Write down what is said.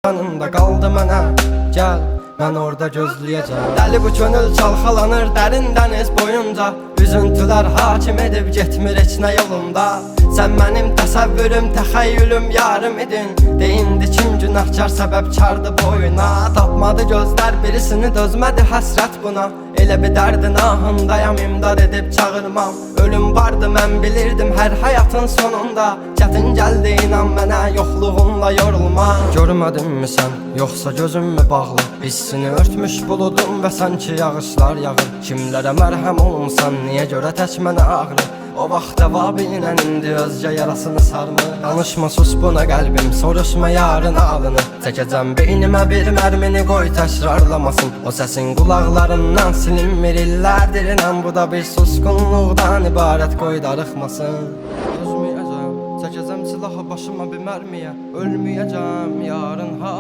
yanında qaldı mənə. Gəl, mən orada gözləyəcəm. Dəli bu könül çalxalanır dərin dəniz boyunca. Üzüntülər hakim edib getmir heç nə yolunda. Sən mənim təsəvvürüm, təxəyyülüm, yarım idin. Deyindi kim günahkar səbəbkardı boyuna. Tapmadı gözlər birisini, dözmədi həsrət buna. Elə bir dərdin ahındayam, imdad edib çağırmam. Ölüm vardı mən bilirdim hər həyatın sonunda. Çətin gəldi inan mənə, yoxluğunla yorulma. Görmədinmi sən, yoxsa gözüm mü bağlı? Hissini örtmüş buludum və sanki yağışlar yağır. Kimlərə mərhəm olmsan, niyə görə tək mənə ağrı? O vaxt əvabinlə indi özgə yarasını sarmı? Danışma sus buna qəlbim, soruşma yarın alını. Çəkəcəm beynimə bir mərmini, qoy təkrarlamasın. O səsin qulaqlarından silinmir illərdir inan. Bu da bir susqunluqdan ibarət, qoy darıxmasın. Dözməyəcəm, çəkəcəm silahı başıma bir mərmiyə. Ölməyəcəm yarın ha.